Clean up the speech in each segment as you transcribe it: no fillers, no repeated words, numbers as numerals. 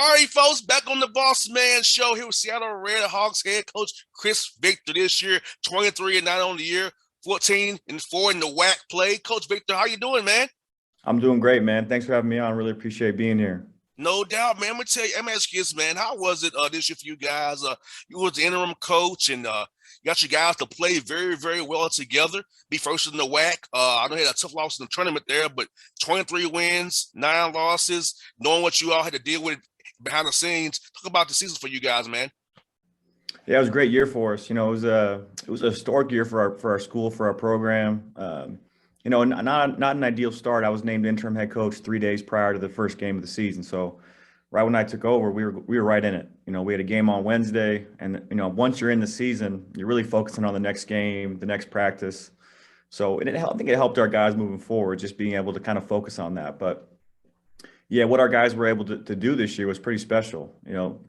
All right, folks, back on the Bossman show here with Seattle Redhawks head coach Chris Victor this year, 23-9 on the year, 14-4 in the WAC play. Coach Victor, how you doing, man? I'm doing great, man. Thanks for having me on. Really appreciate being here. No doubt, man. I'm gonna tell you, I'm gonna ask you this, man. How was it this year for you guys? You was the interim coach and you got you guys to play very, very well together. Be first in the WAC. I know you had a tough loss in the tournament there, but 23 wins, 9 losses, knowing what you all had to deal with behind the scenes. Talk about the season for you guys, man. Yeah, it was a great year for us. It was a historic year for our school, for our program. Not an ideal start. I was named interim head coach 3 days prior to the first game of the season. So right when I took over, we were right in it. We had a game on Wednesday, and once you're in the season, you're really focusing on the next game, the next practice. So I think it helped our guys moving forward, just being able to kind of focus on that. But yeah, what our guys were able to do this year was pretty special.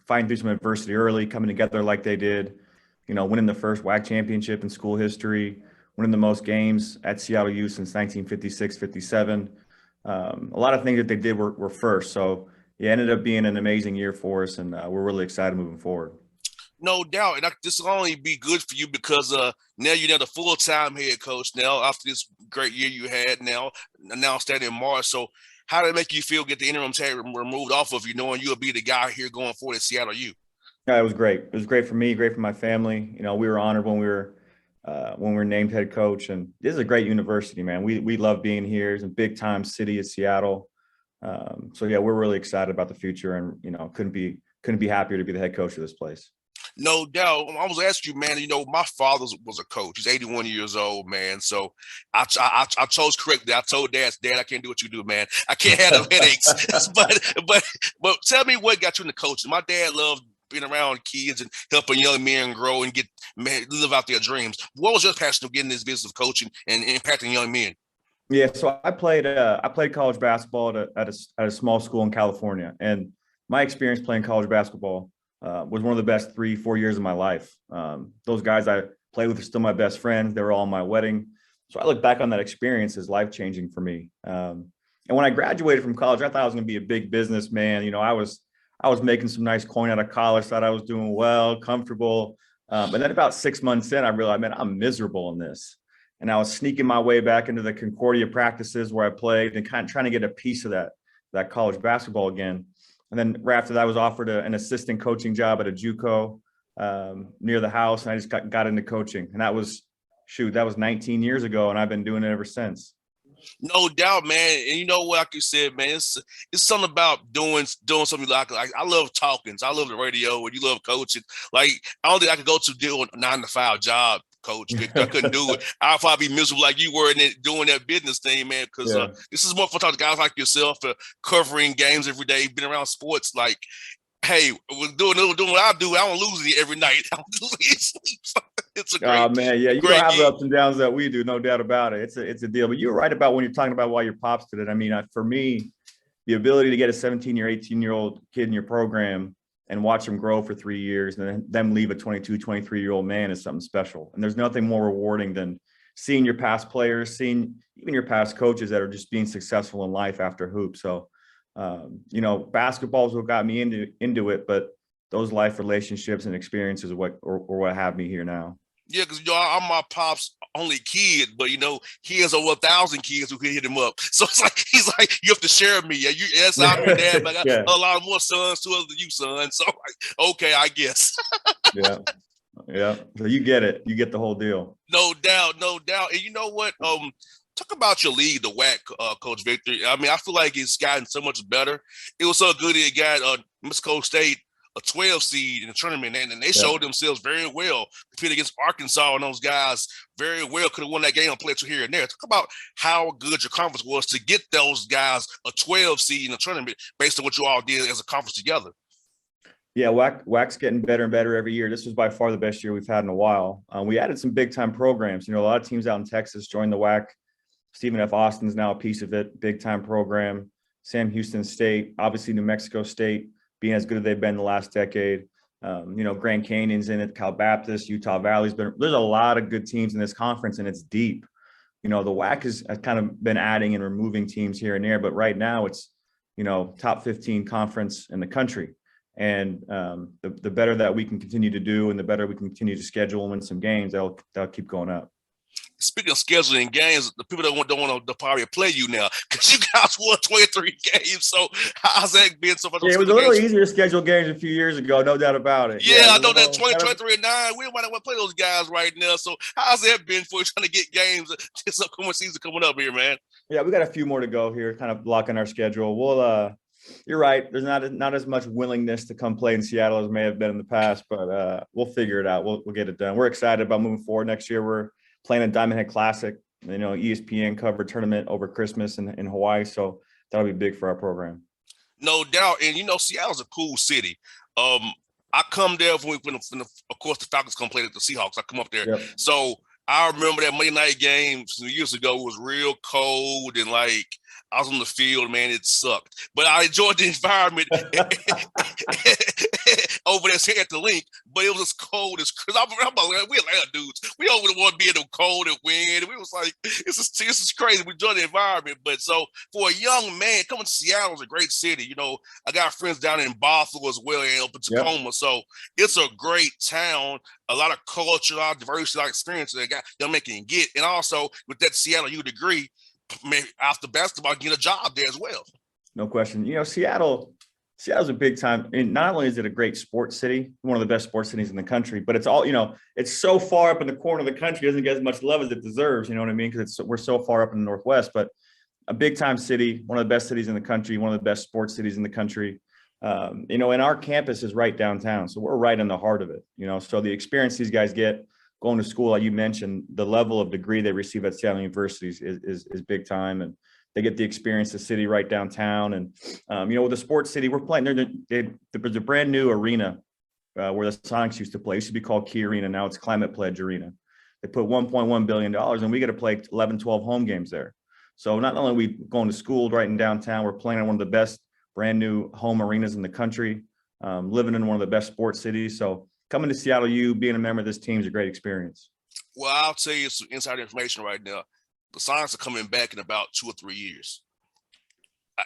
Fighting through some adversity early, coming together like they did, winning the first WAC championship in school history, winning the most games at Seattle U since 1956, 57. A lot of things that they did were first. So yeah, it ended up being an amazing year for us, and we're really excited moving forward. No doubt. And this will only be good for you because now you're now the full-time head coach now after this great year you had now starting in March. So how did it make you feel get the interim tag removed off of you, knowing you'll be the guy here going forward at Seattle U? Yeah, it was great. It was great for me, great for my family. We were honored when we were named head coach, and this is a great university, man. We love being here. It's a big time city of Seattle. So yeah, we're really excited about the future, and couldn't be happier to be the head coach of this place. No doubt. I was asking you, man. My father was a coach. He's 81 years old, man. So I chose correctly. I told Dad, I can't do what you do, man. I can't handle headaches. but tell me what got you into coaching. My dad loved being around kids and helping young men grow and live out their dreams. What was your passion of getting this business of coaching and impacting young men? Yeah, so I played college basketball at a small school in California, and my experience playing college basketball was one of the best 3-4 years of my life. Those guys I played with are still my best friends. They were all in my wedding. So I look back on that experience as life-changing for me. And when I graduated from college, I thought I was going to be a big businessman. I was making some nice coin out of college, thought I was doing well, comfortable. But then about 6 months in, I realized, man, I'm miserable in this. And I was sneaking my way back into the Concordia practices where I played and kind of trying to get a piece of that college basketball again. And then right after that, I was offered an assistant coaching job at a JUCO near the house, and I just got into coaching. And that was 19 years ago, and I've been doing it ever since. No doubt, man. And you know what? Like you said, man, it's something about doing something like I love talking. So I love the radio, and you love coaching. Like I don't think I could go to do a 9 to 5 job, Coach Victor. I couldn't do it. I'd probably be miserable like you were in it, doing that business thing, man. Because Yeah. this is more for talking to guys like yourself, covering games every day, been around sports. Like, hey, we're doing what I do. I don't lose it every night. I don't lose it sleep. So it's a Oh man, yeah, you don't great have the gig. ups and downs that we do, no doubt about it. It's a deal. But you're right about when you're talking about why your pops did it. I mean, for me, the ability to get a 17-year, 18-year-old kid in your program and watch them grow for 3 years and then them leave a 22, 23-year-old man is something special. And there's nothing more rewarding than seeing your past players, seeing even your past coaches that are just being successful in life after hoop. So, basketball is what got me into it, but those life relationships and experiences are what have me here now. Yeah, because I'm my pop's only kid, but he has over 1,000 kids who could hit him up. So it's like he's like, you have to share me. Yeah, yes, I'm your dad, but I got Yeah, a lot more sons, two other than you, son. So like, okay, I guess. yeah, yeah. So you get it. You get the whole deal. No doubt, no doubt. And you know what? Talk about your league, the WAC, Coach Victor. I mean, I feel like it's gotten so much better. It was so good it got Miss Coast State a 12 seed in the tournament, and they Yeah. showed themselves very well. Competed against Arkansas and those guys very well. Could have won that game and played here and there. Talk about how good your conference was to get those guys a 12 seed in the tournament based on what you all did as a conference together. Yeah, WAC's getting better and better every year. This was by far the best year we've had in a while. We added some big time programs. A lot of teams out in Texas joined the WAC. Stephen F. Austin's now a piece of it, big time program. Sam Houston State, obviously New Mexico State being as good as they've been the last decade. Grand Canyon's in it, Cal Baptist, Utah Valley's been. There's a lot of good teams in this conference, and it's deep. The WAC has kind of been adding and removing teams here and there, but right now it's top 15 conference in the country. And the better that we can continue to do, and the better we can continue to schedule and win some games, that'll keep going up. Speaking of scheduling games, the people that don't want to probably play you now because you guys won 23 games. So how's that been so far? Yeah, it was a little easier to schedule games a few years ago, no doubt about it. Yeah, I know that 23 and 9. We don't want to play those guys right now. So how's that been for you trying to get games this upcoming season coming up here, man? Yeah, we got a few more to go here, kind of blocking our schedule. We'll you're right. There's not as much willingness to come play in Seattle as may have been in the past, but we'll figure it out. We'll get it done. We're excited about moving forward next year. We're playing a Diamond Head Classic, ESPN covered tournament over Christmas in Hawaii. So that'll be big for our program. No doubt. And, Seattle's a cool city. I come there when of course, the Falcons come play at the Seahawks. I come up there. Yep. So I remember that Monday night game some years ago. It was real cold and I was on the field, man. It sucked, but I enjoyed the environment over there at the link. But it was as cold as because we're Atlanta dudes. We don't want to be in the cold and wind. And we was like, this is crazy. We enjoy the environment, but so for a young man coming to Seattle is a great city. I got friends down in Bothell as well and up in Tacoma, yep. So it's a great town. A lot of culture, a lot of diversity, a lot of experience that young man can get, and also with that Seattle U degree. After basketball, get a job there as well. No question. Seattle's a big time. And not only is it a great sports city, one of the best sports cities in the country, but it's all, it's so far up in the corner of the country, it doesn't get as much love as it deserves. You know what I mean? Because we're so far up in the Northwest, but a big time city, one of the best cities in the country, one of the best sports cities in the country. And our campus is right downtown. So we're right in the heart of it, so the experience these guys get going to school, like you mentioned, the level of degree they receive at Seattle University is big time, and they get the experience of the city right downtown. And with the sports city, we're playing. There's a brand new arena where the Sonics used to play. It used to be called Key Arena. Now it's Climate Pledge Arena. They put $1.1 billion, and we get to play 11, 12 home games there. So not only are we going to school right in downtown, we're playing in one of the best brand new home arenas in the country, living in one of the best sports cities. So coming to Seattle U, being a member of this team is a great experience. Well, I'll tell you some inside information right now. The Sonics are coming back in about 2 or 3 years.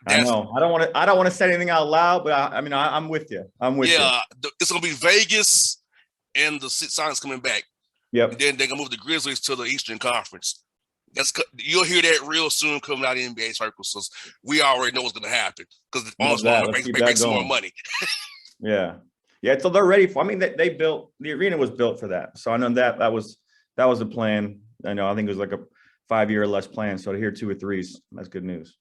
I know. I don't want to say anything out loud, but I'm with you. Yeah, it's gonna be Vegas and the Sonics coming back. Yep. And then they're gonna move the Grizzlies to the Eastern Conference. You'll hear that real soon coming out of the NBA circles. So we already know what's gonna happen because make some more money. Yeah. Yeah, so they're ready for. They built the arena was built for that. So I know that was the plan. I think it was like a 5-year or less plan. So to hear 2 or 3s, that's good news.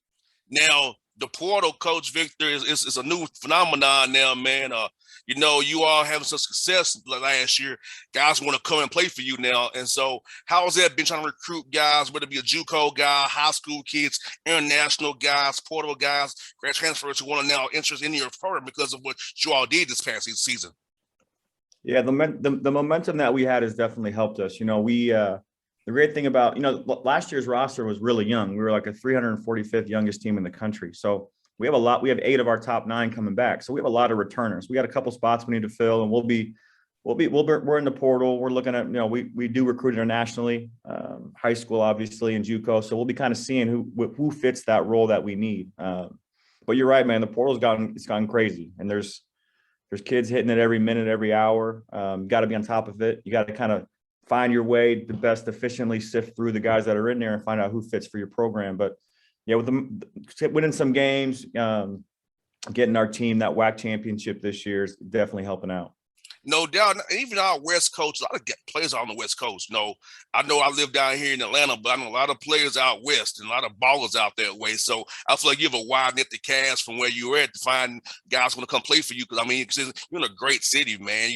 Now the portal, Coach Victor, is a new phenomenon now, man. You all having some success last year. Guys want to come and play for you now. And so how has that been trying to recruit guys, whether it be a JUCO guy, high school kids, international guys, portal guys, grad transfers who want to now interest in your program because of what you all did this past season? Yeah, the momentum that we had has definitely helped us. The great thing about, last year's roster was really young. We were like a 345th youngest team in the country. So we have a lot. We have 8 of our top 9 coming back. So we have a lot of returners. We got a couple spots we need to fill, and we're in the portal. We're looking at, we do recruit internationally, high school, obviously, and JUCO. So we'll be kind of seeing who fits that role that we need. But you're right, man. The portal's gone crazy, and there's kids hitting it every minute, every hour. Got to be on top of it. You got to kind of find your way to best efficiently sift through the guys that are in there and find out who fits for your program. But yeah, with winning some games, getting our team that WAC championship this year is definitely helping out. No doubt. Even our West Coast, a lot of players are on the West Coast. I know I live down here in Atlanta, but I know a lot of players out West and a lot of ballers out that way. So I feel like you have a wide net to cast from where you were at to find guys want to come play for you. Because you're in a great city, man.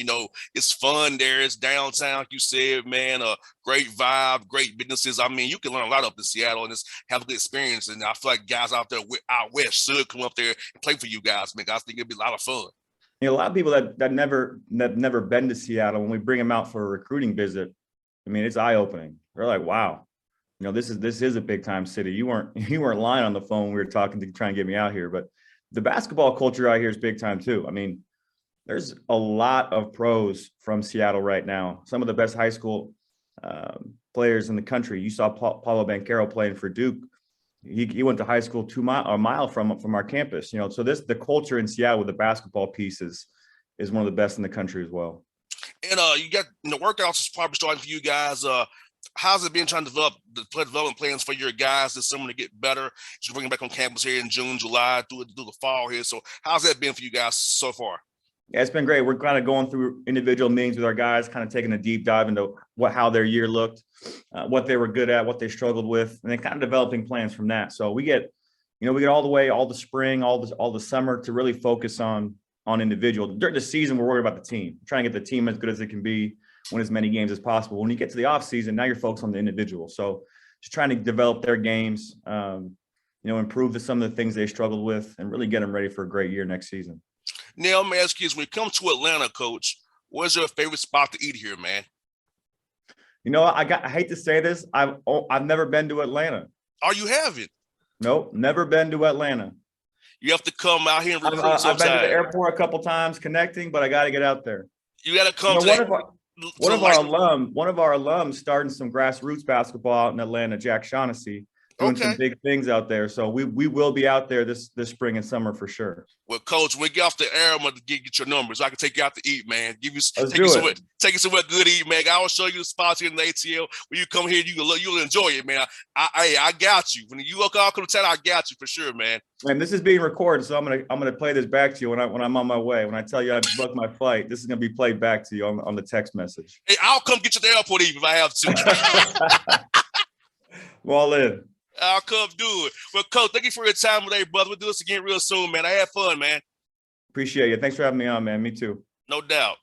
It's fun there. It's downtown, like you said, man. A great vibe, great businesses. You can learn a lot up in Seattle and just have a good experience. And I feel like guys out there out West should come up there and play for you guys, man. I think it'd be a lot of fun. A lot of people that never been to Seattle, when we bring them out for a recruiting visit, it's eye opening. They're like, wow, this is a big time city. You weren't lying on the phone when we were talking to try and get me out here. But the basketball culture out here is big time too. There's a lot of pros from Seattle right now. Some of the best high school players in the country. You saw Paulo Banchero playing for Duke He went to high school a mile from our campus. So the culture in Seattle with the basketball piece is one of the best in the country as well. And you got workouts is probably starting for you guys. How's it been trying to develop the development plans for your guys this summer to get better? You're bringing back on campus here in June, July, through the fall here. So how's that been for you guys so far? Yeah, it's been great. We're kind of going through individual meetings with our guys, kind of taking a deep dive into how their year looked, what they were good at, what they struggled with, and then kind of developing plans from that. So we get all the spring, all the summer to really focus on individual. During the season, we're worried about the team, trying to get the team as good as it can be, win as many games as possible. When you get to the off season, now you're focused on the individual. So just trying to develop their games, improve some of the things they struggled with, and really get them ready for a great year next season. Now, I'm ask you, when you come to Atlanta, Coach, what's your favorite spot to eat here, man? I hate to say this, I've never been to Atlanta. Oh, you haven't? Nope, never been to Atlanta. You have to come out here and recruit sometime. I've been to the airport a couple times connecting, but I got to get out there. You got to come. One of our alums starting some grassroots basketball out in Atlanta, Jack Shaughnessy, doing some big things out there. So we will be out there this spring and summer for sure. Well, Coach, when we get off the air, I'm going to get your numbers. So I can take you out to eat, man. Take you somewhere good to eat, man. I will show you the spots here in the ATL. When you come here, you'll enjoy it, man. I got you. When you all come to town, I got you for sure, man. And this is being recorded, so I'm gonna play this back to you when I'm on my way. When I tell you I booked my flight, this is gonna be played back to you on the text message. Hey, I'll come get you at the airport even if I have to. I'm all in. I'll come do it. Well, Coach, thank you for your time today, brother. We'll do this again real soon, man. I had fun, man. Appreciate you. Thanks for having me on, man. Me too. No doubt.